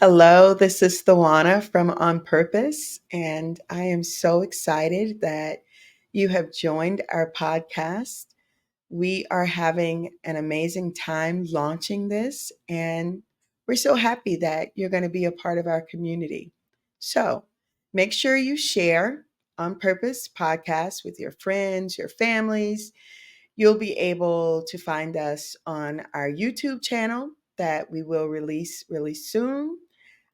Hello, this is Thawana from On Purpose, and I am so excited that you have joined our podcast. We are having an amazing time launching this, and we're so happy that you're going to be a part of our community. So make sure you share On Purpose podcast with your friends, your families. You'll be able to find us on our YouTube channel that we will release really soon,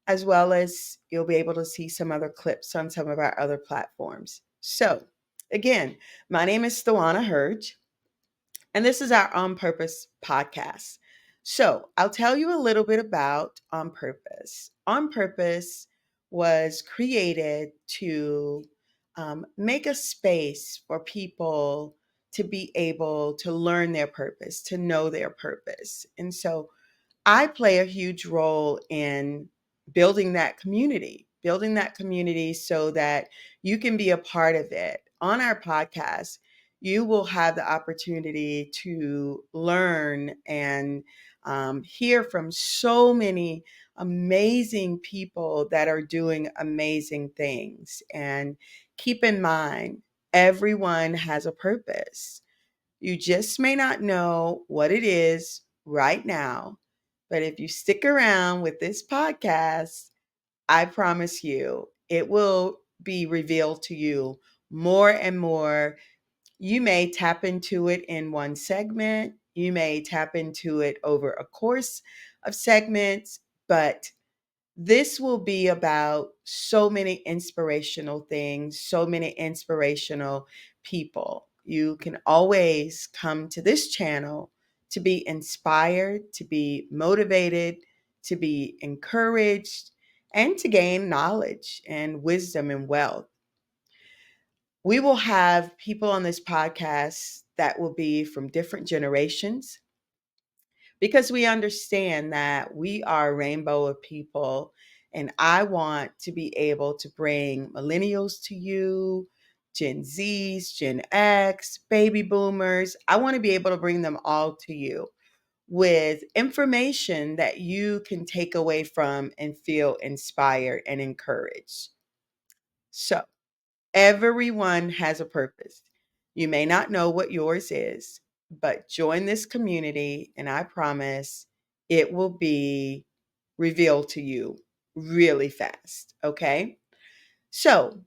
as well as you'll be able to see some other clips on some of our other platforms. So, again, my name is Thawana Hurge, and this is our On Purpose podcast. So, I'll tell you a little bit about On Purpose. On Purpose was created to make a space for people to be able to learn their purpose, to know their purpose. And so, I play a huge role in building that community so that you can be a part of it. On our podcast, you will have the opportunity to learn and hear from so many amazing people that are doing amazing things. And keep in mind, everyone has a purpose. You just may not know what it is right now, but if you stick around with this podcast, I promise you it will be revealed to you more and more. You may tap into it in one segment, you may tap into it over a course of segments, but this will be about so many inspirational things, so many inspirational people. You can always come to this channel to be inspired, to be motivated, to be encouraged, and to gain knowledge and wisdom and wealth. We will have people on this podcast that will be from different generations, because we understand that we are a rainbow of people. And I want to be able to bring millennials to you, Gen Zs, Gen X, baby boomers. I want to be able to bring them all to you with information that you can take away from and feel inspired and encouraged. So, everyone has a purpose. You may not know what yours is, but join this community, and I promise it will be revealed to you really fast. Okay. So,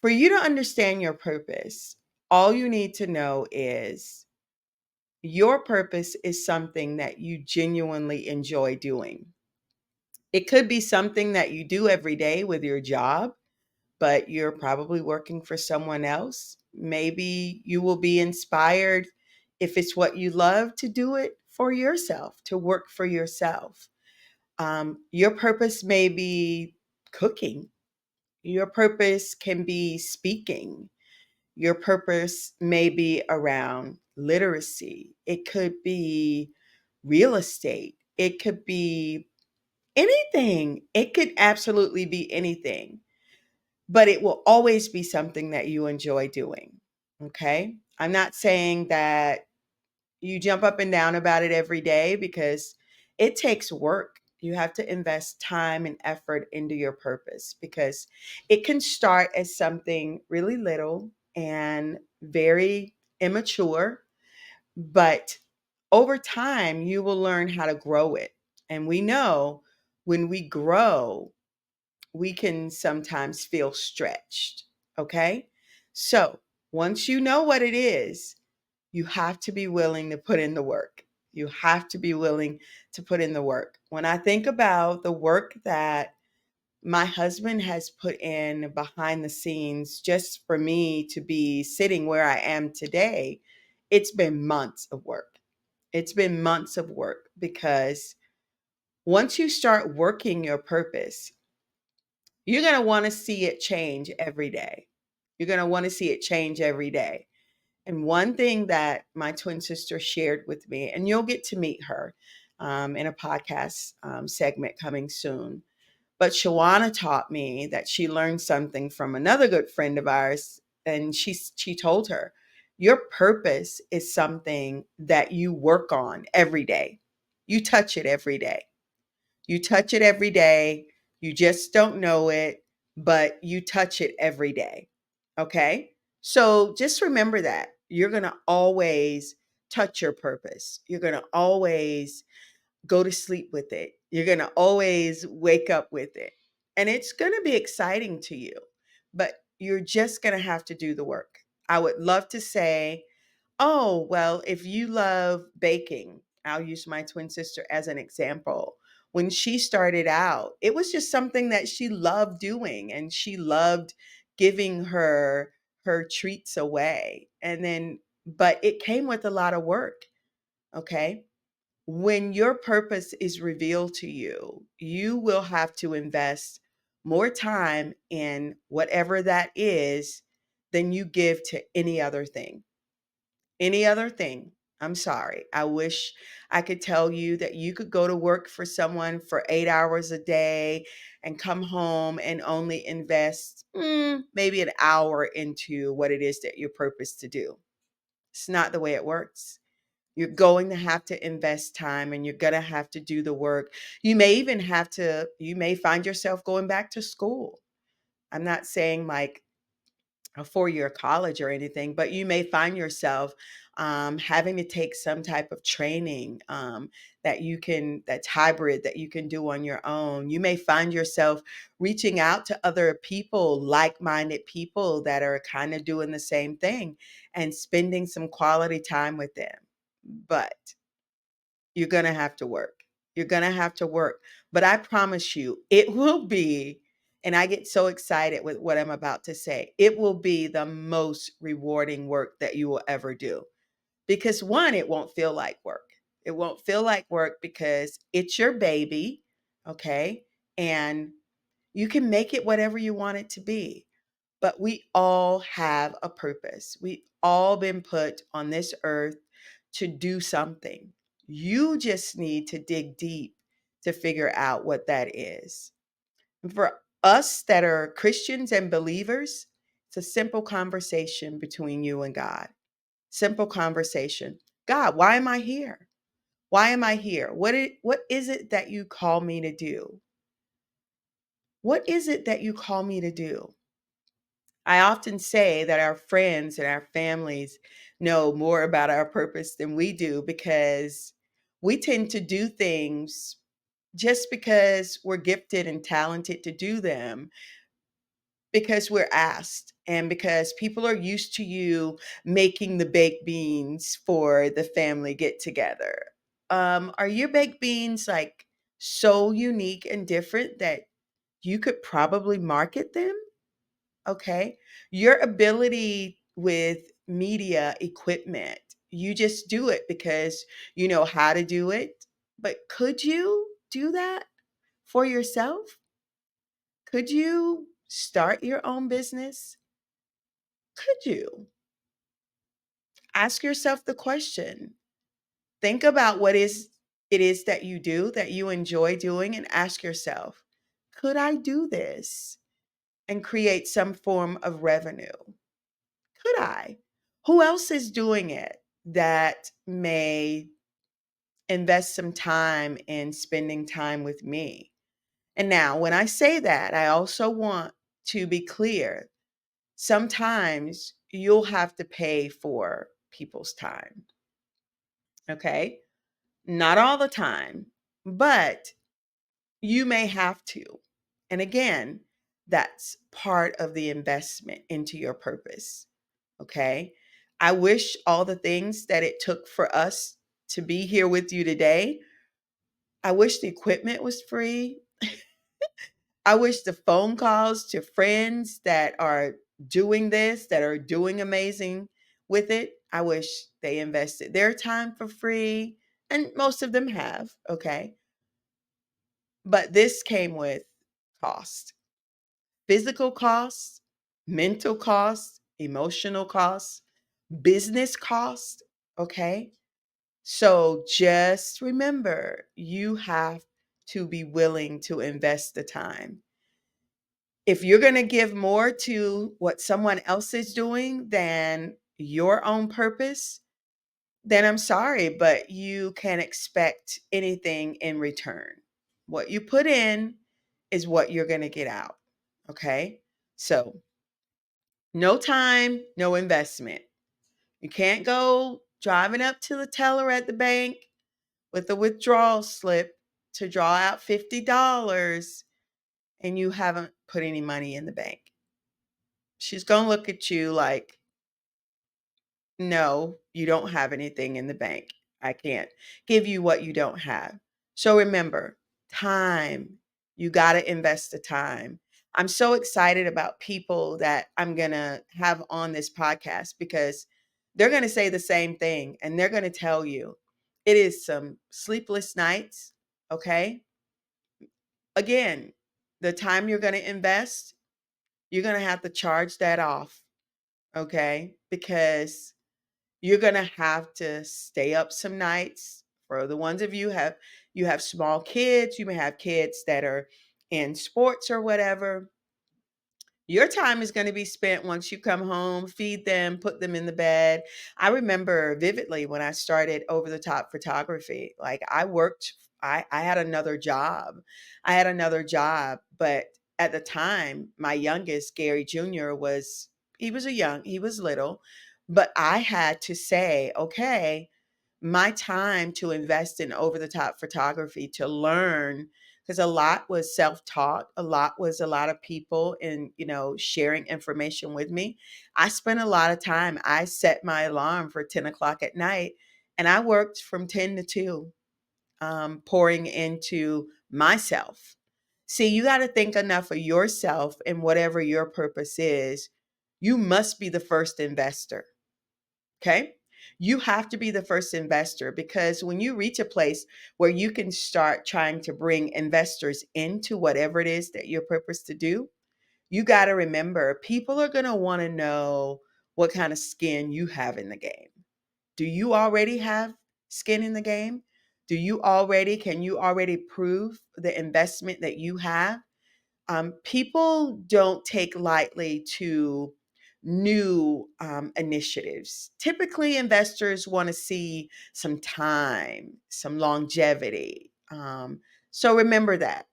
for you to understand your purpose, all you need to know is your purpose is something that you genuinely enjoy doing. It could be something that you do every day with your job, but you're probably working for someone else. Maybe you will be inspired, if it's what you love, to do it for yourself, to work for yourself. Your purpose may be cooking, your purpose can be speaking, your purpose may be around literacy, it could be real estate, it could be anything, it could absolutely be anything, but it will always be something that you enjoy doing. Okay. I'm not saying that you jump up and down about it every day, because it takes work. You have to invest time and effort into your purpose, because it can start as something really little and very immature, but over time, you will learn how to grow it. And we know when we grow, we can sometimes feel stretched. Okay. So once you know what it is, you have to be willing to put in the work. You have to be willing to put in the work. When I think about the work that my husband has put in behind the scenes just for me to be sitting where I am today, it's been months of work. It's been months of work, because once you start working your purpose, you're going to want to see it change every day. You're going to want to see it change every day. And one thing that my twin sister shared with me, and you'll get to meet her in a podcast segment coming soon. But Shawana taught me that she learned something from another good friend of ours. And she told her, your purpose is something that you work on every day. You touch it every day. You touch it every day. You just don't know it, but you touch it every day. Okay? So just remember that. You're going to always touch your purpose. You're going to always go to sleep with it. You're going to always wake up with it. And it's going to be exciting to you, but you're just going to have to do the work. I would love to say, oh, well, if you love baking, I'll use my twin sister as an example. When she started out, it was just something that she loved doing, and she loved giving her treats away. And then but it came with a lot of work, okay? When your purpose is revealed to you, you will have to invest more time in whatever that is than you give to any other thing. Any other thing. I'm sorry. I wish I could tell you that you could go to work for someone for 8 hours a day and come home and only invest maybe an hour into what it is that you're purposed to do. It's not the way it works. You're going to have to invest time, and you're going to have to do the work. You may find yourself going back to school. I'm not saying like a 4 year college or anything, but you may find yourself having to take some type of training that's hybrid, that you can do on your own. You may find yourself reaching out to other people, like minded people that are kind of doing the same thing, and spending some quality time with them. But you're going to have to work. You're going to have to work. But I promise you, it will be, and I get so excited with what I'm about to say, it will be the most rewarding work that you will ever do. Because one, it won't feel like work. It won't feel like work because it's your baby, okay? And you can make it whatever you want it to be. But we all have a purpose. We all been put on this earth to do something. You just need to dig deep to figure out what that is. And for us that are Christians and believers, it's a simple conversation between you and God. Simple conversation. God, why am I here? Why am I here? What is it that you call me to do? What is it that you call me to do? I often say that our friends and our families know more about our purpose than we do, because we tend to do things just because we're gifted and talented to do them, because we're asked, and because people are used to you making the baked beans for the family get together. Are your baked beans like so unique and different that you could probably market them? Okay. Your ability with media equipment, you just do it because you know how to do it. But could you do that for yourself? Could you start your own business? Could you? Ask yourself the question. Think about it is that you do, that you enjoy doing, and ask yourself, could I do this and create some form of revenue? Could I? Who else is doing it that may invest some time in spending time with me? And now, when I say that, I also want to be clear. Sometimes you'll have to pay for people's time, okay? Not all the time, but you may have to. And again, that's part of the investment into your purpose. Okay. I wish all the things that it took for us to be here with you today. I wish the equipment was free. I wish the phone calls to friends that are doing this, that are doing amazing with it, I wish they invested their time for free. And most of them have. Okay. But this came with cost, physical costs, mental costs, emotional costs, business costs. Okay. So just remember, you have to be willing to invest the time. If you're going to give more to what someone else is doing than your own purpose, then I'm sorry, but you can't expect anything in return. What you put in is what you're going to get out. Okay? So, no time, no investment. You can't go driving up to the teller at the bank with a withdrawal slip to draw out $50 and you haven't put any money in the bank. She's going to look at you like, no, you don't have anything in the bank. I can't give you what you don't have. So remember, time. You got to invest the time. I'm so excited about people that I'm going to have on this podcast because they're going to say the same thing and they're going to tell you it is some sleepless nights. Okay. Again, the time you're going to invest, you're going to have to charge that off. Okay. Because you're going to have to stay up some nights. For the ones of you have small kids, you may have kids that are in sports or whatever. Your time is going to be spent once you come home, feed them, put them in the bed. I remember vividly when I started over the top photography. Like I had another job. I had another job, but at the time, my youngest, Gary Jr., he was little, but I had to say, okay, my time to invest in over the top photography to learn, because a lot was self-taught, a lot of people in, sharing information with me. I spent a lot of time. I set my alarm for 10 o'clock at night and I worked from 10 to 2, pouring into myself. See, you got to think enough of yourself and whatever your purpose is. You must be the first investor. Okay. You have to be the first investor because when you reach a place where you can start trying to bring investors into whatever it is that your purpose to do, you got to remember people are going to want to know what kind of skin you have in the game. Do you already have skin in the game? Can you already prove the investment that you have? People don't take lightly to new initiatives. Typically, investors want to see some time, some longevity. So remember that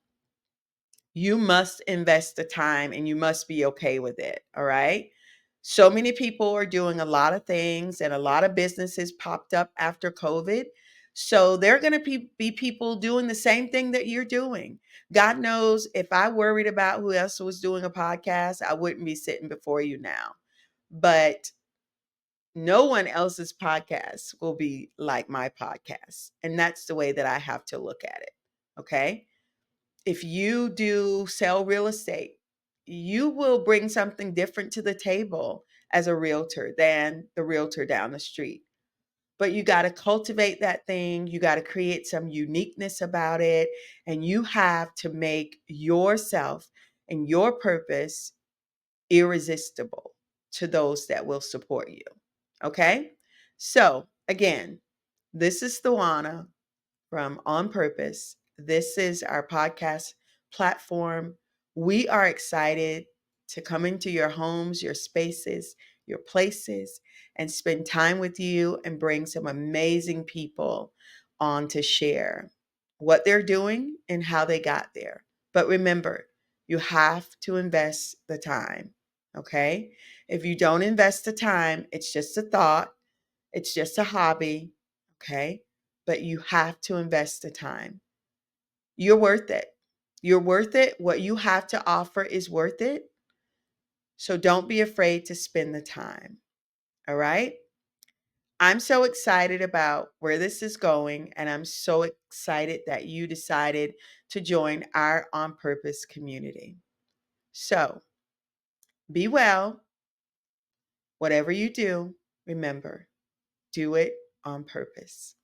you must invest the time and you must be okay with it. All right. So many people are doing a lot of things and a lot of businesses popped up after COVID. So there are going to be people doing the same thing that you're doing. God knows if I worried about who else was doing a podcast, I wouldn't be sitting before you now. But no one else's podcast will be like my podcast. And that's the way that I have to look at it. Okay. If you do sell real estate, you will bring something different to the table as a realtor than the realtor down the street. But you got to cultivate that thing. You got to create some uniqueness about it. And you have to make yourself and your purpose irresistible to those that will support you. Okay? So, again, this is Thawana from On Purpose. This is our podcast platform. We are excited to come into your homes, your spaces, your places, and spend time with you and bring some amazing people on to share what they're doing and how they got there. But remember, you have to invest the time. Okay? If you don't invest the time, it's just a thought, it's just a hobby. Okay? But you have to invest the time. You're worth it. You're worth it. What you have to offer is worth it. So don't be afraid to spend the time. All right? I'm so excited about where this is going, and I'm so excited that you decided to join our On Purpose community. So be well. Whatever you do, remember, do it on purpose.